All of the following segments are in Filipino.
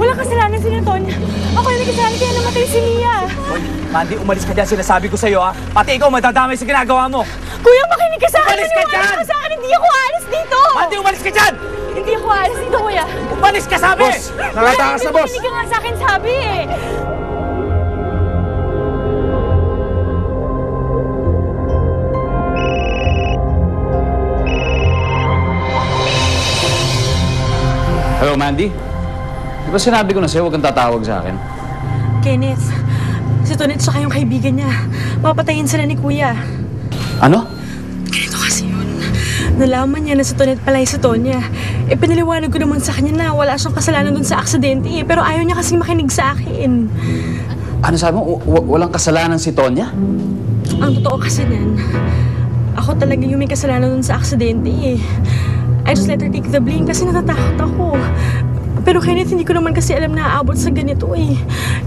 Walang kasalanan si Tonya. Ako yung nagkasalanan kaya namatay si Mia. Hoy, Mandy, umalis ka dyan. Sinasabi ko sa'yo, ha? Pati ikaw madadamay sa ginagawa mo. Kuya, makinig ka sa akin. Umalis ka dyan! Sa akin, hindi ako aalis dito. Mandy, umalis ka dyan! Hindi ako aalis dito, kuya. Umalis ka, sabi! Boss, nakatakas na, boss. Hindi ka nga sa akin sabi, eh. Hello, Mandy? Di ba sinabi ko na sa'yo huwag kang tatawag sa akin? Kenneth, si Tonet tsaka yung kaibigan niya. Papatayin sila ni Kuya. Ano? Ganito kasi yun. Nalaman niya na si Tonet pala yung si Tonya. Eh, pinaliwanag ko naman sa kanya na wala siyang kasalanan dun sa aksidente, eh. Pero ayaw niya kasing makinig sa akin. Ano sabi mo? Walang kasalanan si Tonya? Ang totoo kasi nan, ako talaga yung may kasalanan dun sa aksidente, eh. I just let her take the blame kasi natatakot ako. Pero Kenneth, hindi ko naman kasi alam na aabot sa ganito, eh.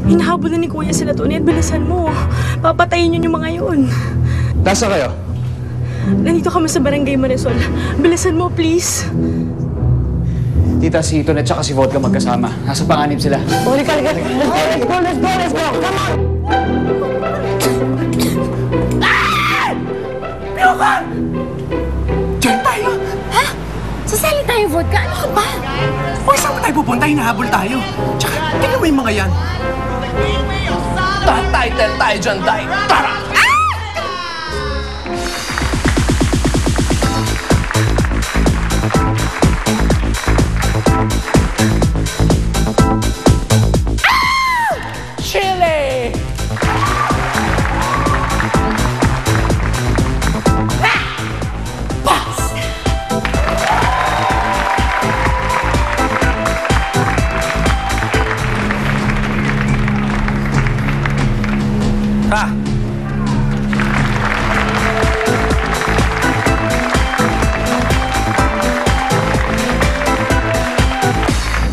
Hinahabol na ni Kuya sila Tonet. Bilisan mo. Papatayin yun yung mga yun. Nasa kayo? Nandito kami sa Barangay Marisol. Bilisan mo, please. Tita, si Tonet tsaka si Vodka magkasama. Nasa panganib sila. Let's go! Let's go! Come on! Piyokan! Diyan tayo! Ha? Sasali tayo, Vodka? Ano ka ba? O, saan ba tayo pupunta? Hinahabol tayo. Tsaka, tingnan mo yung mga yan. Title tayo dyan, Day. Tara! Chile! Ha!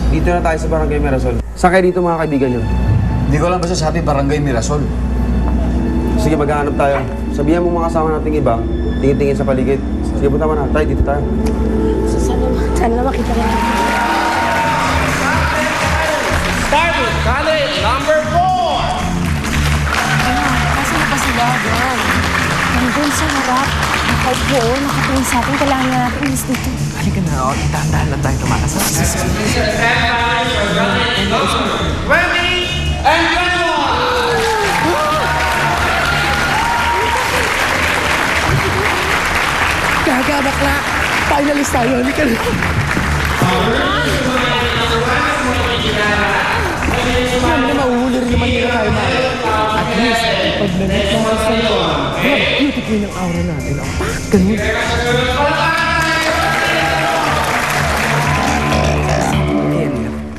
Dito na tayo sa Barangay Mirasol. Saan kayo dito mga kaibigan nyo? Hindi ko lang basta sabi Barangay Mirasol. Sige, maghahanap tayo. Sabihan mo mga kasama nating iba, tingin-tingin sa paligid. Sige, punta mo na. Tayo, dito tayo. Sana makita rin. Starting college number 4! Nasaan na ba sila, girl? Nandun sa harap. Nakaupo, nakatingin sa atin. Kailangan na natin ilis dito. Halika na, o. Dahan-dahan lang tayo tumakas. 20 and 21! Gaga, bakla! Finalist tayo. Halika na. Sabi na mahuhuli rin naman nila tayo, man. At least, pag nag-nagmamas na ito, beautiful yung aura natin. Ganun.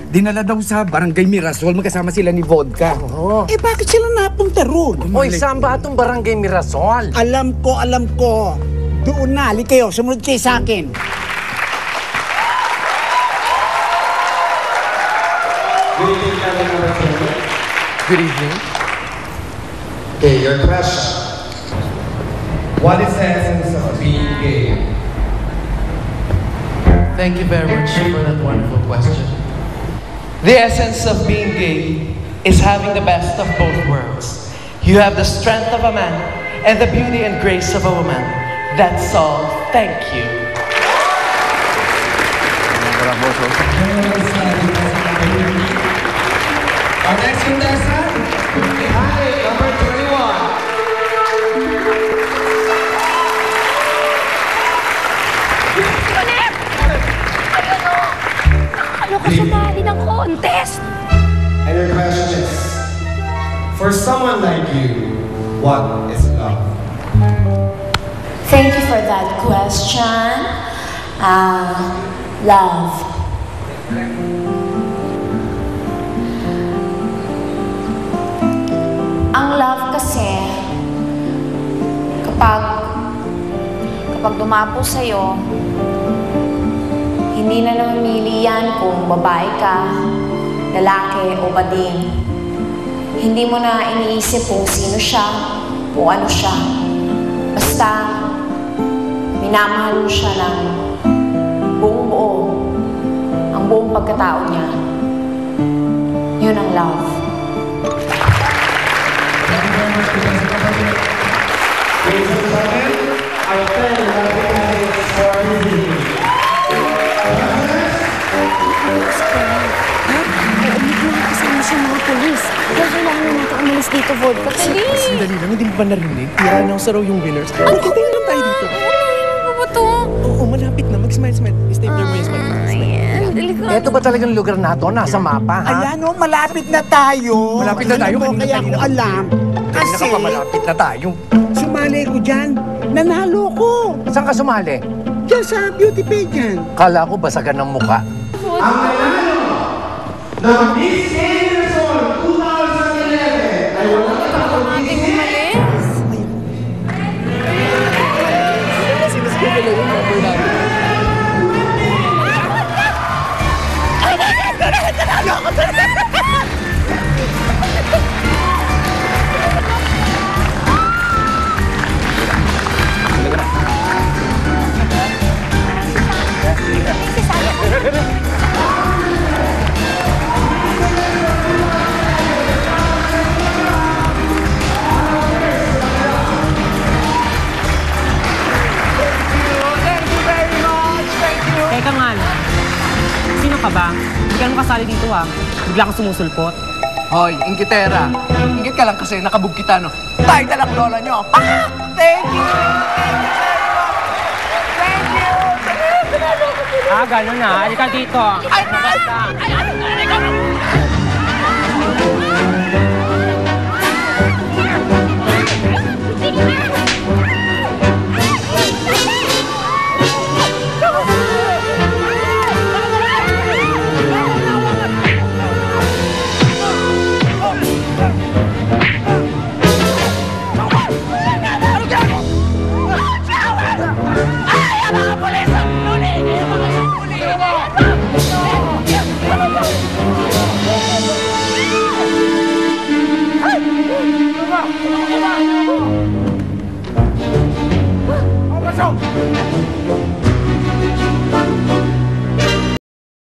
Dinala daw sa Barangay Mirasol, magkasama sila ni Vodka. Eh bakit sila napunta roon? Oy, saan ba itong Barangay Mirasol? Alam ko. Doon na, hali kayo. Sumunod kayo sa akin. Good evening. Okay, your question. What is the essence of being gay? Thank you very much for that wonderful question. The essence of being gay is having the best of both worlds. You have the strength of a man and the beauty and grace of a woman. That's all. Thank you. Our next contestant, hi, number 21. Tonet! Ayun o! Ano ka sumali ng contest? And your question is, for someone like you, what is love? Thank you for that question. Love. Ang love kasi, kapag dumapo sa'yo, hindi na namimili yan kung babae ka, lalaki o bading. Hindi mo na iniisip kung sino siya o ano siya. Basta, minamahal mo siya ng buong buo, ang buong pagkatao niya. Yun ang love. Kasama siya mga polis. Kaya kailangan natin umalis dito, Vodka. Please! Sandali lang, hindi mo ba narinig? I-announce na raw yung winners. Magkitayin lang tayo dito. Ano ba to? Oo, malapit na. Mag-smile. Stapler mo yung smile. Ayan, delikado. Ito ba talagang lugar na to? Nasa mapa, ha? Ayan o, malapit na tayo. Malapit na tayo, Alam mo, kanina kaya ko alam. Kanina Kasi ka pa malapit na tayo. sumali ko dyan. Nanalo ko. Saan ka sumali? Diyan sa beauty pageant. Kala ko basagan ng muka. The Miss Gay Mirasol 2011 ay wala na Ating umalis. Sinusubo na yung number natin. Teka nga lang. Sino ka ba? Hindi ka naman kasali dito ha. Bigla kang sumusulpot. Hoy, Ingkitera. Ingkit ka lang kasi nakabog kita, no? Tayo na lang lola nyo. Ah! Thank you! Ah, gano'n na. Halika dito. Ay!